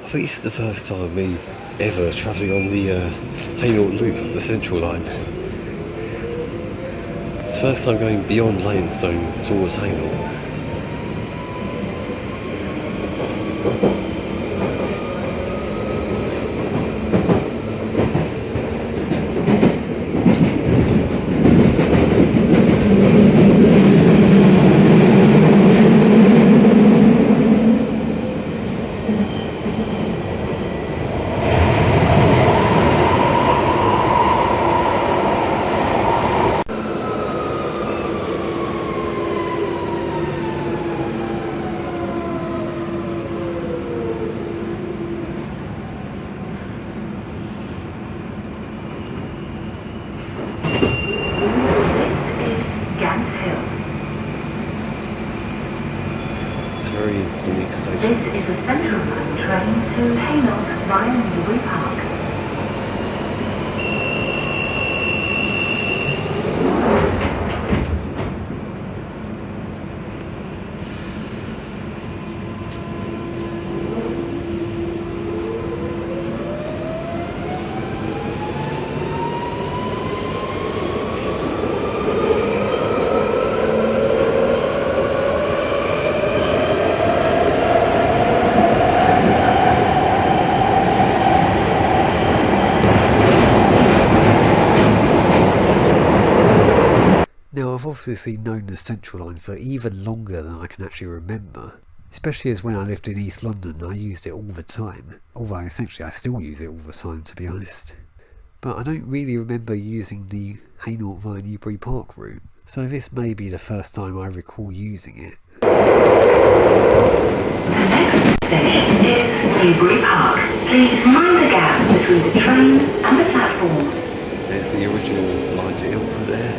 think this is the first time of me ever travelling on the Hainault loop of the Central line. It's the first time going beyond Leytonstone towards Hainault. Very unique station. This is a Central Line train to Hainault via Newbury Park. Now, I've obviously known the Central Line for even longer than I can actually remember, especially as when I lived in East London I used it all the time, although essentially I still use it all the time, to be honest. But I don't really remember using the Hainault via Newbury Park route, so this may be the first time I recall using it. The next station is Newbury Park. Please mind the gap between the train and the platform. There's the original line to Ilford there.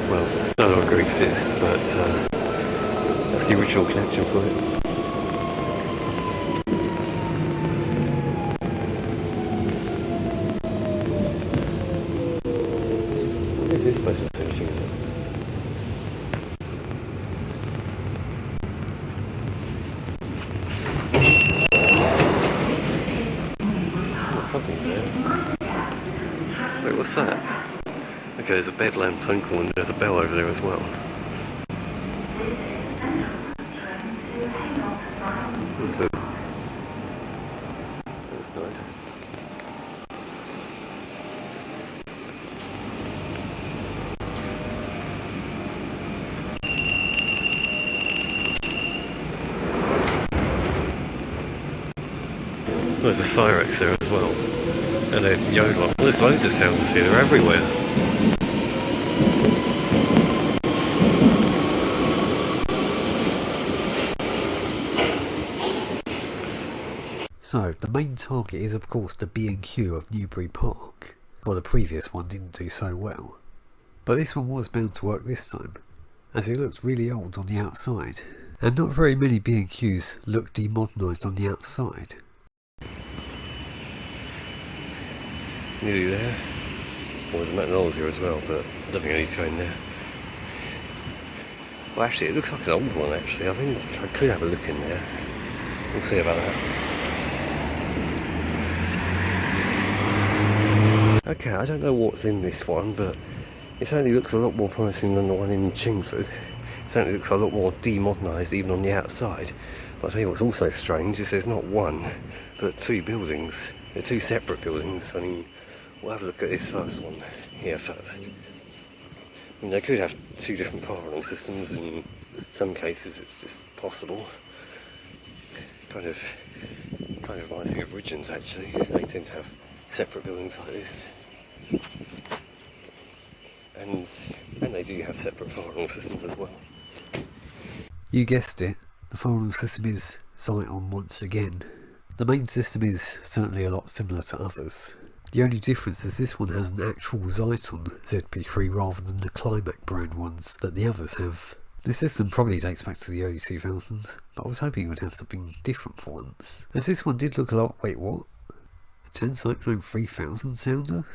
Well, it no longer exists, but that's the original connection for it. I wonder if this place has anything in it. There's something there. Wait, what's that? Okay, there's a bedlam tinkle and there's a bell over there as well. That's nice. There's a Cyrex there as well. And a Yodeler. Well, there's loads of sounds here, they're everywhere. So, the main target is of course the B&Q of Newbury Park. Well, the previous one didn't do so well. But this one was bound to work this time, as it looked really old on the outside. And not very many B&Qs look demodernised on the outside. Nearly there. Well, there's a McDonald's here as well, but I don't think I need to go in there. Well, actually, it looks like an old one, actually. I think I could have a look in there. We'll see about that. Okay, I don't know what's in this one, but it certainly looks a lot more promising than the one in Chingford. It certainly looks a lot more demodernised even on the outside. But I'll tell you what's also strange is there's not one, but two buildings. They're two separate buildings. I mean, we'll have a look at this first one here first. I mean, they could have two different fire alarm systems, and in some cases it's just possible. Kind of reminds me of Ridgeons, actually. They tend to have separate buildings like this. And they do have separate fire alarm systems as well. You guessed it, the fire alarm system is Zyton once again. The main system is certainly a lot similar to others. The only difference is this one has an actual Zyton ZP3 rather than the Climac brand ones that the others have. The system probably dates back to the early 2000s, but I was hoping it would have something different for once. As this one did look a lot... Wait, what? A 10 Cyclone 3000 sounder?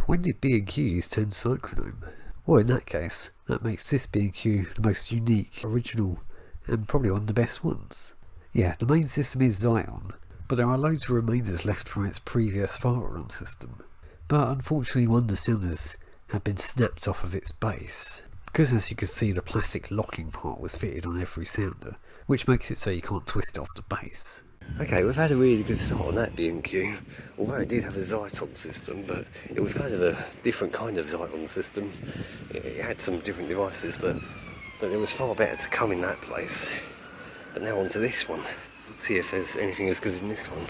When did B&Q use 10 Cyclone? Well, in that case, that makes this B&Q the most unique, original, and probably one of the best ones. Yeah, the main system is Zyton, but there are loads of remainders left from its previous fire alarm system. But unfortunately one of the sounders had been snapped off of its base, because as you can see the plastic locking part was fitted on every sounder, which makes it so you can't twist it off the base. Okay, we've had a really good start on that B&Q, although it did have a Zyton system, but it was kind of a different kind of Zyton system. It had some different devices, but there was far better to come in that place. But now on to this one, see if there's anything as good as in this one.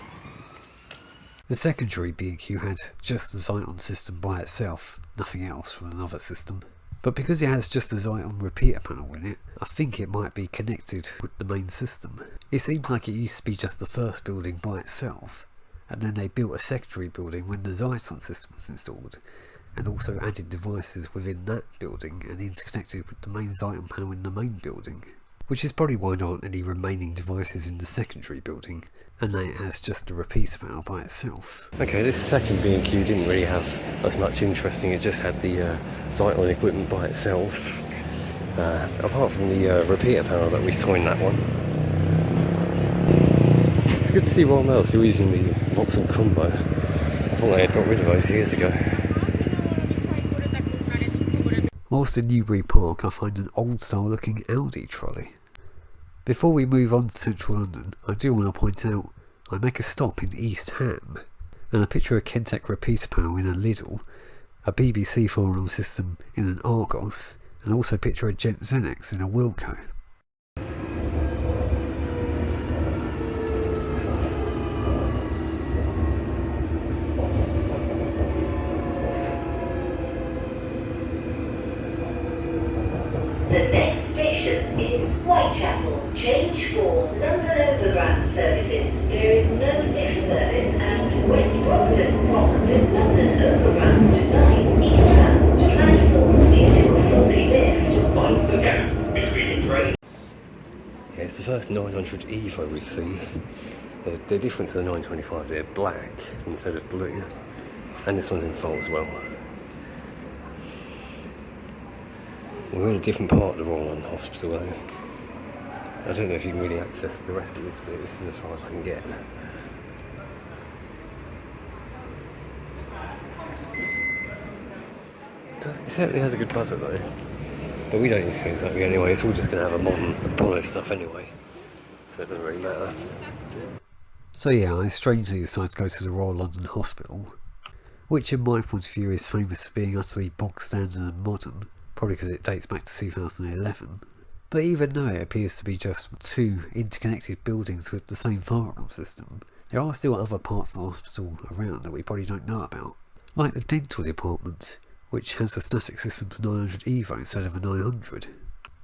The secondary B&Q had just the Zyton system by itself, nothing else from another system. But because it has just a Zyton repeater panel in it, I think it might be connected with the main system. It seems like it used to be just the first building by itself, and then they built a secondary building when the Zyton system was installed, and also added devices within that building and interconnected with the main Zyton panel in the main building. Which is probably why there aren't any remaining devices in the secondary building, and then it has just a repeater panel by itself. Okay, this second B&Q didn't really have as much interesting, it just had the Zyton equipment by itself. Apart from the repeater panel that we saw in that one. It's good to see Royal Mail still using the Vauxhall combo. I thought they had got rid of those years ago. Whilst in Newbury Park I find an old style looking Aldi trolley. Before we move on to central London, I do want to point out I make a stop in East Ham, and I picture a Kentech repeater panel in a Lidl, a BBC fire alarm system in an Argos, and also picture a Gent Xenex in a Wilko. The next station is Whitechapel. Change for London Overground services. There is no lift service at West Brompton from the London Overground line eastbound platform due to a faulty lift. Mind the gap between the train. Yeah, it's the first 900 Evo we've seen. They're different to the 925, they're black instead of blue. And this one's in full as well. We're in a different part of the Royal London Hospital though. I don't know if you can really access the rest of this bit, this is as far as I can get. It certainly has a good buzzer though. But we don't use screens like anyway, it's all just going to have a modern Apollo stuff anyway. So it doesn't really matter. So yeah, I strangely decided to go to the Royal London Hospital, which in my point of view is famous for being utterly bog standard and modern, probably because it dates back to 2011. But even though it appears to be just two interconnected buildings with the same fire alarm system, there are still other parts of the hospital around that we probably don't know about. Like the dental department, which has a static systems 900 Evo instead of a 900.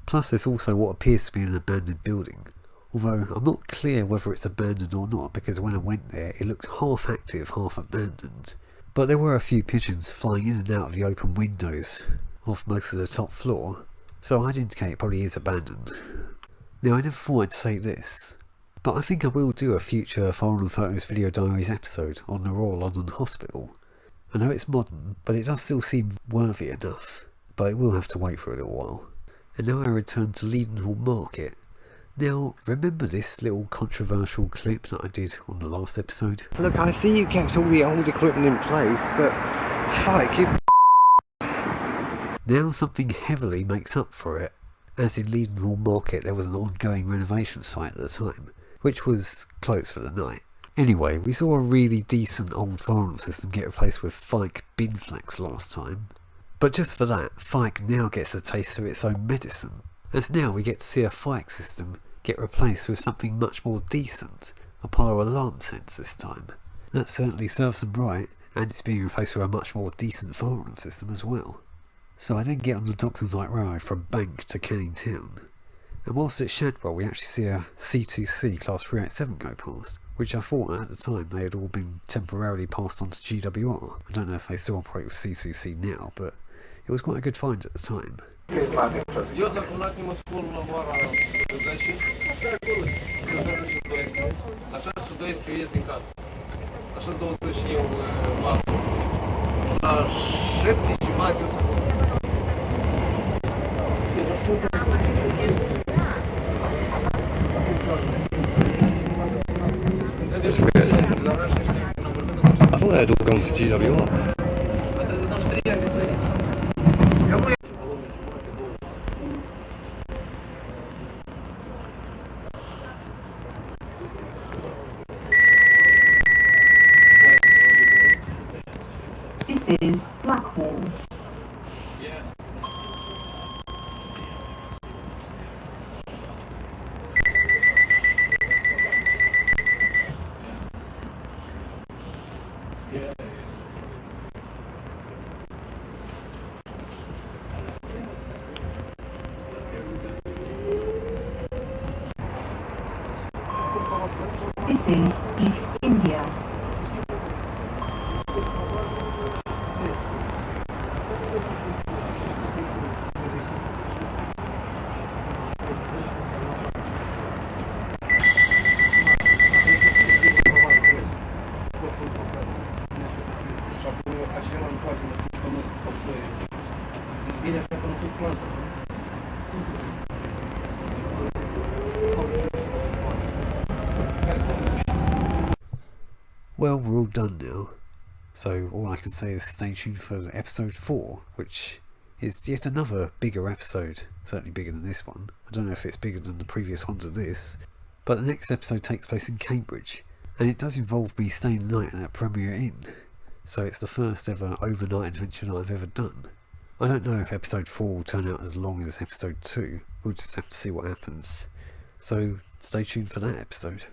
Plus there's also what appears to be an abandoned building, although I'm not clear whether it's abandoned or not because when I went there it looked half active, half abandoned. But there were a few pigeons flying in and out of the open windows off most of the top floor, so I'd indicate it probably is abandoned. Now I never thought I'd say this, but I think I will do a future Fire and Photos Video Diaries episode on the Royal London Hospital. I know it's modern, but it does still seem worthy enough, but it will have to wait for a little while. And now I return to Leyton Hall Market. Now, remember this little controversial clip that I did on the last episode? Look, I see you kept all the old equipment in place, but fuck, you. Now something heavily makes up for it. As in Leyton Hall Market there was an ongoing renovation site at the time, which was closed for the night. Anyway, we saw a really decent old fire alarm system get replaced with Fike bin flax last time. But just for that, Fike now gets a taste of its own medicine, as now we get to see a Fike system get replaced with something much more decent, Apollo alarm sense this time. That certainly serves them right, and it's being replaced with a much more decent fire alarm system as well. So I then get on the Doctor's Light Railway from Bank to Canning Town, and whilst at Shadwell we actually see a C2C Class 387 go past, which I thought at the time they had all been temporarily passed on to GWR. I don't know if they still operate with C2C now, but it was quite a good find at the time. thought they'd all gone to GWR. This is Blackwall. This is East India. Well, we're all done now, so all I can say is stay tuned for episode 4, which is yet another bigger episode, certainly bigger than this one. I don't know if it's bigger than the previous ones of this, but the next episode takes place in Cambridge, and it does involve me staying the night at Premier Inn, so it's the first ever overnight adventure that I've ever done. I don't know if episode 4 will turn out as long as episode 2, we'll just have to see what happens, so stay tuned for that episode.